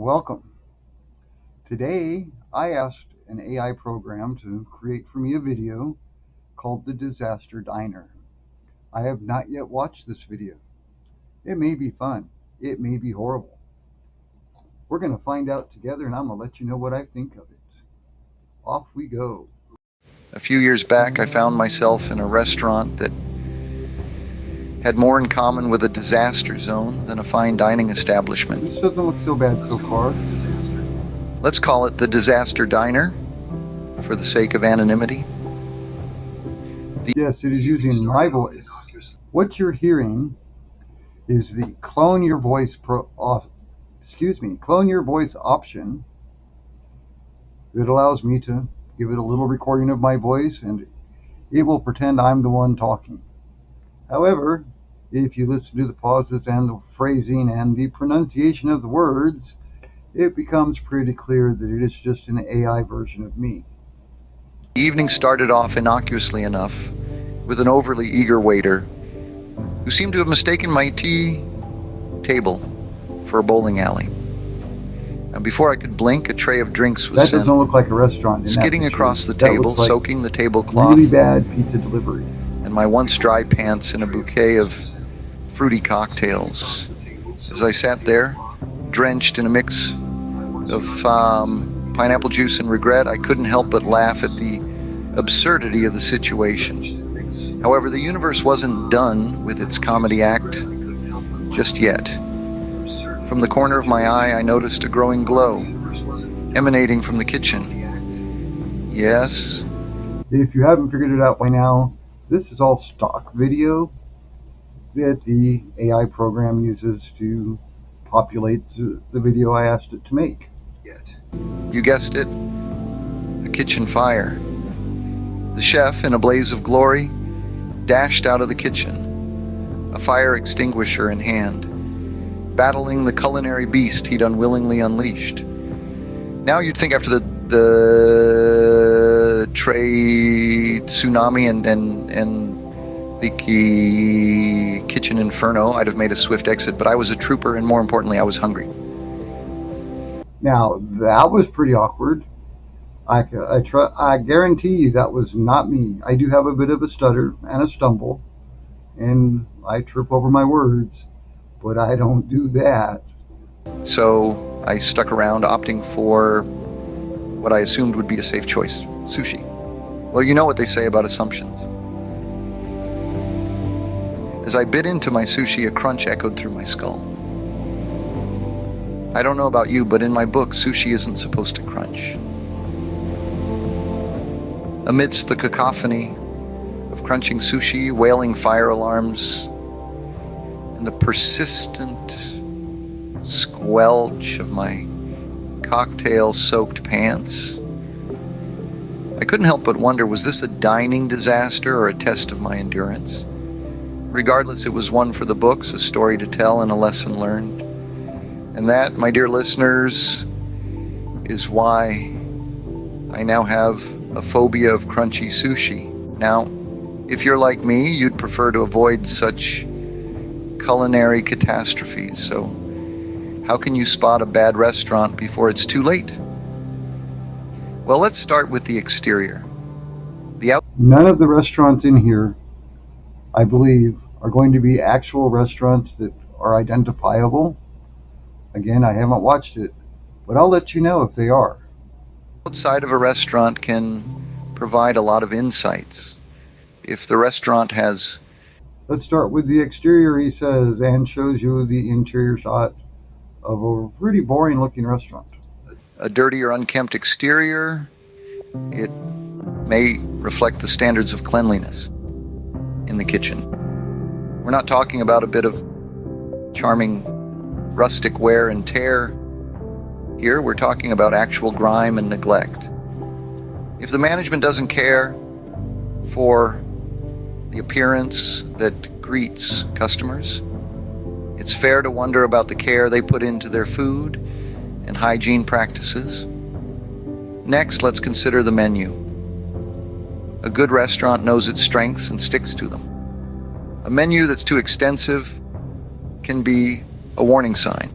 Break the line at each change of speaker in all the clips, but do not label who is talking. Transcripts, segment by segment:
Welcome. Today, I asked an AI program to create for me a video called The Disaster Diner. I have not yet watched this video. It may be fun. It may be horrible. We're going to find out together, and I'm going to let you know what I think of it. Off we go.
A few years back, I found myself in a restaurant that had more in common with a disaster zone than a fine dining establishment.
This doesn't look so bad so far.
Let's call it the Disaster Diner, for the sake of anonymity.
Yes, it is using my voice. What you're hearing is the clone your voice option that allows me to give it a little recording of my voice, and it will pretend I'm the one talking. However, if you listen to the pauses and the phrasing and the pronunciation of the words, it becomes pretty clear that it is just an AI version of me.
The evening started off innocuously enough with an overly eager waiter who seemed to have mistaken my tea table for a bowling alley. And before I could blink, a tray of drinks was
That
sent,
doesn't look like a restaurant.
skidding across the
That
table,
looks like
soaking the tablecloth,
really bad pizza delivery.
and my once dry pants in a bouquet of fruity cocktails. As I sat there, drenched in a mix of pineapple juice and regret, I couldn't help but laugh at the absurdity of the situation. However, the universe wasn't done with its comedy act just yet. From the corner of my eye, I noticed a growing glow emanating from the kitchen. Yes?
If you haven't figured it out by now, this is all stock video that the AI program uses to populate the video I asked it to make.
You guessed it, a kitchen fire. The chef, in a blaze of glory, dashed out of the kitchen, a fire extinguisher in hand, battling the culinary beast he'd unwillingly unleashed. Now you'd think after the trade tsunami and the kitchen inferno, I'd have made a swift exit, but I was a trooper, and more importantly, I was hungry.
Now, that was pretty awkward. I guarantee you that was not me. I do have a bit of a stutter and a stumble, and I trip over my words, but I don't do that.
So I stuck around, opting for what I assumed would be a safe choice, sushi. Well, you know what they say about assumptions. As I bit into my sushi, a crunch echoed through my skull. I don't know about you, but in my book, sushi isn't supposed to crunch. Amidst the cacophony of crunching sushi, wailing fire alarms, and the persistent squelch of my cocktail-soaked pants, I couldn't help but wonder, was this a dining disaster or a test of my endurance? Regardless, it was one for the books, a story to tell and a lesson learned. And that, my dear listeners, is why I now have a phobia of crunchy sushi. Now, if you're like me, you'd prefer to avoid such culinary catastrophes. So, how can you spot a bad restaurant before it's too late? Well, let's start with the exterior.
None of the restaurants in here, I believe, are going to be actual restaurants that are identifiable. Again, I haven't watched it, but I'll let you know if they are.
Outside of a restaurant can provide a lot of insights. If the restaurant has...
Let's start with the exterior, he says, and shows you the interior shot of a pretty boring looking restaurant.
a dirty or unkempt exterior, it may reflect the standards of cleanliness in the kitchen. We're not talking about a bit of charming rustic wear and tear. Here we're talking about actual grime and neglect. If the management doesn't care for the appearance that greets customers, it's fair to wonder about the care they put into their food and hygiene practices. Next, let's consider the menu. A good restaurant knows its strengths and sticks to them. A menu that's too extensive can be a warning sign.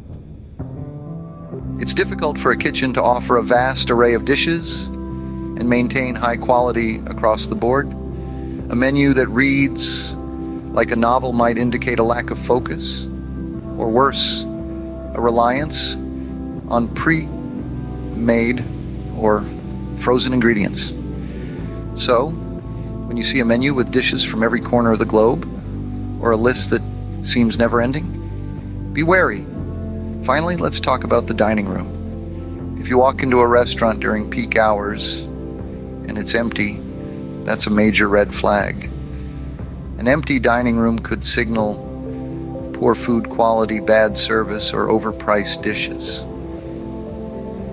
It's difficult for a kitchen to offer a vast array of dishes and maintain high quality across the board. A menu that reads like a novel might indicate a lack of focus, or worse, a reliance on pre-made or frozen ingredients. So, when you see a menu with dishes from every corner of the globe, or a list that seems never-ending, be wary. Finally, let's talk about the dining room. If you walk into a restaurant during peak hours and it's empty, that's a major red flag. An empty dining room could signal poor food quality, bad service, or overpriced dishes.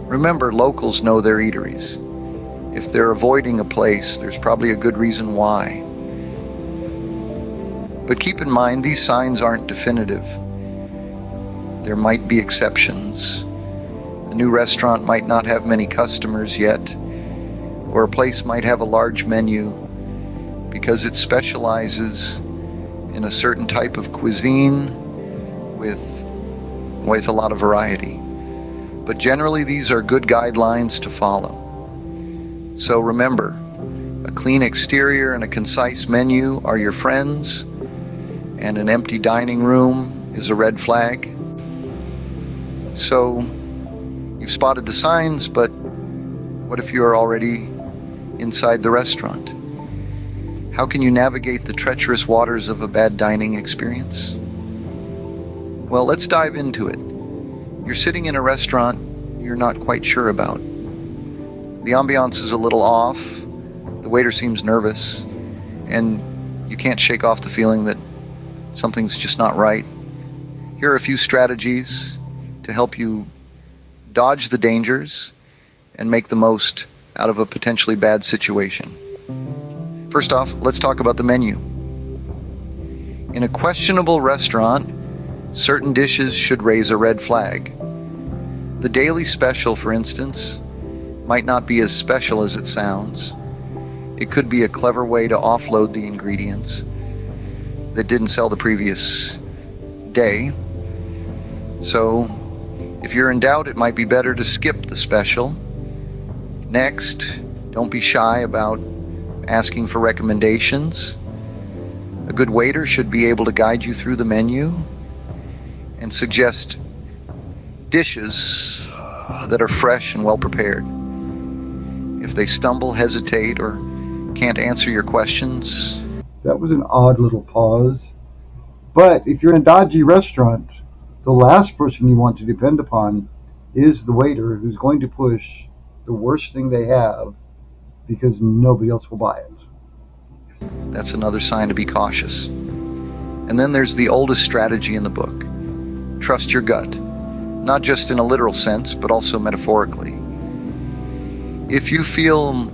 Remember, locals know their eateries. If they're avoiding a place, there's probably a good reason why. But keep in mind, these signs aren't definitive. There might be exceptions. A new restaurant might not have many customers yet, or a place might have a large menu because it specializes in a certain type of cuisine with a lot of variety. But generally, these are good guidelines to follow. So remember, a clean exterior and a concise menu are your friends, and an empty dining room is a red flag. So, you've spotted the signs, but what if you're already inside the restaurant? How can you navigate the treacherous waters of a bad dining experience? Well, let's dive into it. You're sitting in a restaurant you're not quite sure about. The ambiance is a little off, the waiter seems nervous, and you can't shake off the feeling that something's just not right. Here are a few strategies to help you dodge the dangers and make the most out of a potentially bad situation. First off, let's talk about the menu. In a questionable restaurant, certain dishes should raise a red flag. The daily special, for instance, might not be as special as it sounds. It could be a clever way to offload the ingredients that didn't sell the previous day. So, if you're in doubt, it might be better to skip the special. Next, don't be shy about asking for recommendations. A good waiter should be able to guide you through the menu and suggest dishes that are fresh and well prepared. If they stumble, hesitate, or can't answer your questions.
That was an odd little pause. But if you're in a dodgy restaurant, the last person you want to depend upon is the waiter, who's going to push the worst thing they have because nobody else will buy it.
That's another sign to be cautious. And then there's the oldest strategy in the book. Trust your gut. Not just in a literal sense, but also metaphorically. If you feel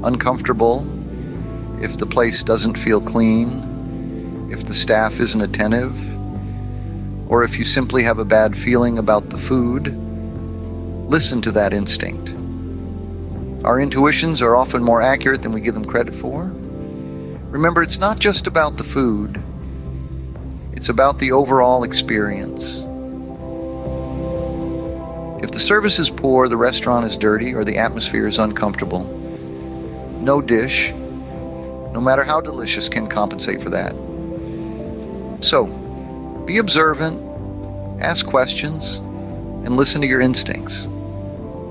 uncomfortable, if the place doesn't feel clean, if the staff isn't attentive, or if you simply have a bad feeling about the food, listen to that instinct. Our intuitions are often more accurate than we give them credit for. Remember, it's not just about the food, it's about the overall experience. If the service is poor, the restaurant is dirty, or the atmosphere is uncomfortable, no dish, no matter how delicious, can compensate for that. So, be observant, ask questions, and listen to your instincts.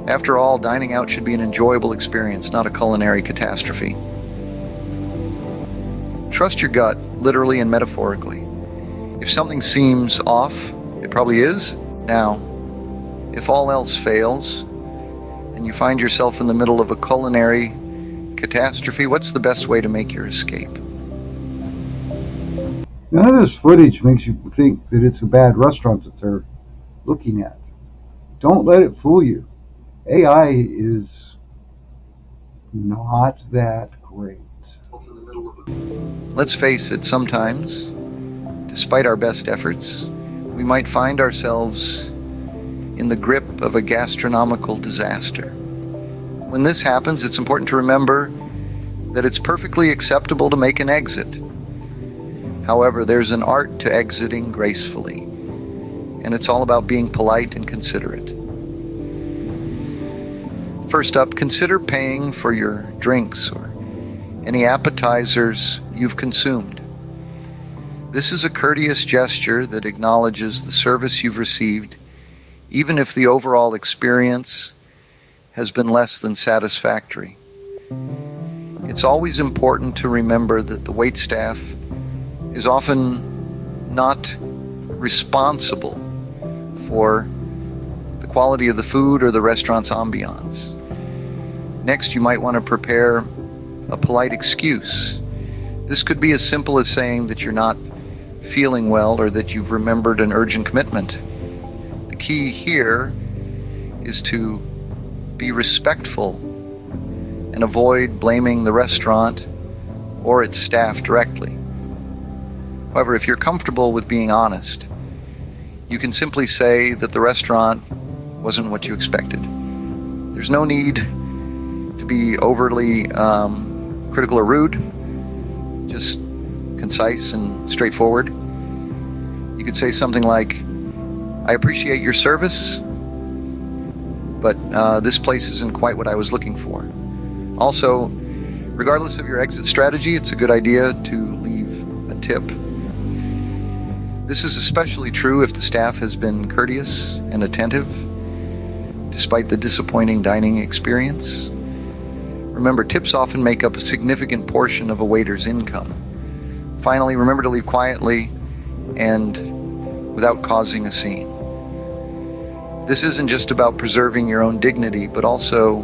After all, dining out should be an enjoyable experience, not a culinary catastrophe. Trust your gut, literally and metaphorically. If something seems off, it probably is. Now, if all else fails, and you find yourself in the middle of a culinary catastrophe, what's the best way to make your escape?
None of this footage makes you think that it's a bad restaurant that they're looking at. Don't let it fool you. AI is not that great.
Let's face it, sometimes, despite our best efforts, we might find ourselves in the grip of a gastronomical disaster. When this happens, it's important to remember that it's perfectly acceptable to make an exit. However, there's an art to exiting gracefully, and it's all about being polite and considerate. First up, consider paying for your drinks or any appetizers you've consumed. This is a courteous gesture that acknowledges the service you've received, even if the overall experience has been less than satisfactory. It's always important to remember that the waitstaff is often not responsible for the quality of the food or the restaurant's ambiance. Next, you might want to prepare a polite excuse. This could be as simple as saying that you're not feeling well or that you've remembered an urgent commitment. The key here is to be respectful and avoid blaming the restaurant or its staff directly. However, if you're comfortable with being honest, you can simply say that the restaurant wasn't what you expected. There's no need to be overly critical or rude, just concise and straightforward. You could say something like, I appreciate your service, but this place isn't quite what I was looking for. Also, regardless of your exit strategy, it's a good idea to leave a tip. This is especially true if the staff has been courteous and attentive, despite the disappointing dining experience. Remember, tips often make up a significant portion of a waiter's income. Finally, remember to leave quietly and without causing a scene. This isn't just about preserving your own dignity, but also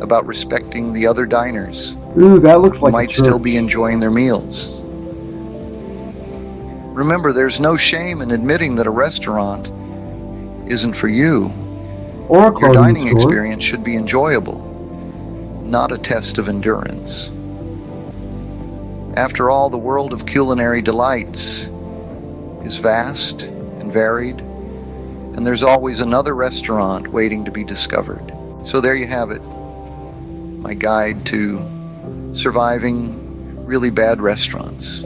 about respecting the other diners
Ooh, that looks
who
like
might still be enjoying their meals. Remember, there's no shame in admitting that a restaurant isn't for you.
or a
Your
clothing
dining
store.
experience should be enjoyable, not a test of endurance. After all, the world of culinary delights is vast and varied, and there's always another restaurant waiting to be discovered. So there you have it, my guide to surviving really bad restaurants.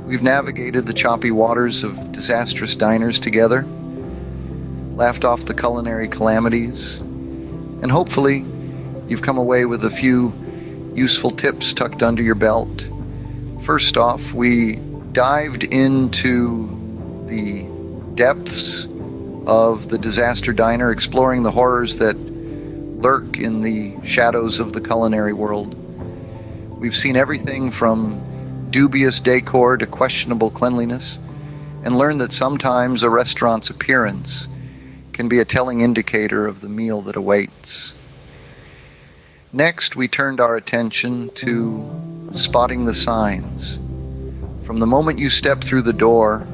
We've navigated the choppy waters of disastrous diners together, laughed off the culinary calamities, and hopefully you've come away with a few useful tips tucked under your belt. First off, we dived into the depths of the disaster diner, exploring the horrors that lurk in the shadows of the culinary world. We've seen everything from dubious decor to questionable cleanliness, and learned that sometimes a restaurant's appearance can be a telling indicator of the meal that awaits. Next, we turned our attention to spotting the signs. From the moment you step through the door,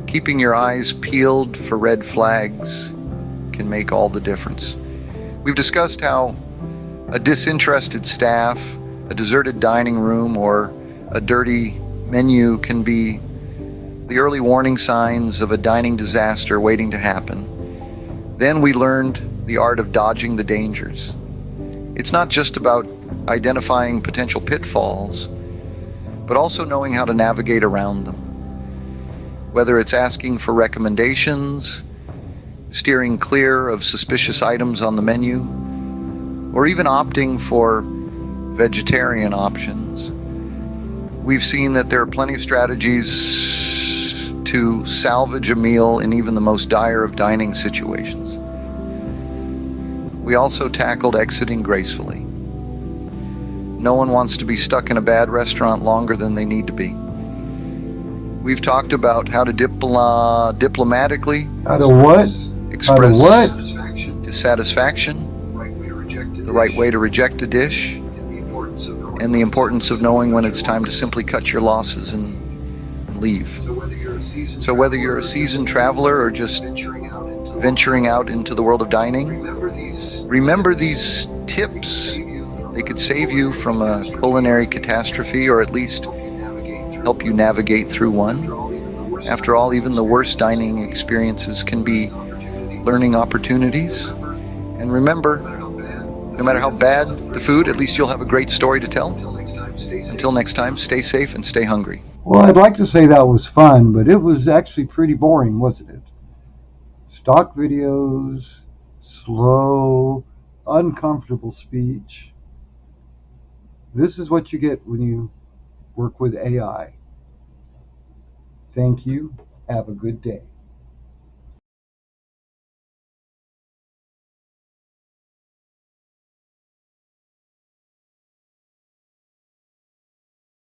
keeping your eyes peeled for red flags can make all the difference. We've discussed how a disinterested staff, a deserted dining room, or a dirty menu can be the early warning signs of a dining disaster waiting to happen. Then we learned the art of dodging the dangers. It's not just about identifying potential pitfalls, but also knowing how to navigate around them. Whether it's asking for recommendations, steering clear of suspicious items on the menu, or even opting for vegetarian options, we've seen that there are plenty of strategies to salvage a meal in even the most dire of dining situations. We also tackled exiting gracefully. No one wants to be stuck in a bad restaurant longer than they need to be. We've talked about how to diplomatically
How to what?
express
what?
dissatisfaction, the right way to reject a dish, and the importance of knowing when it's time to simply cut your losses and leave. So whether you're a seasoned traveler or just venturing out into the world of dining, remember these tips. They could save you from a culinary catastrophe, or at least help you navigate through one. After all, even the worst dining experiences can be learning opportunities. And remember, no matter how bad the food, at least you'll have a great story to tell. Until next time, stay safe and stay hungry.
Well, I'd like to say that was fun, but it was actually pretty boring, wasn't it? Stock videos, slow, uncomfortable speech. This is what you get when you work with AI. Thank you. Have a good day.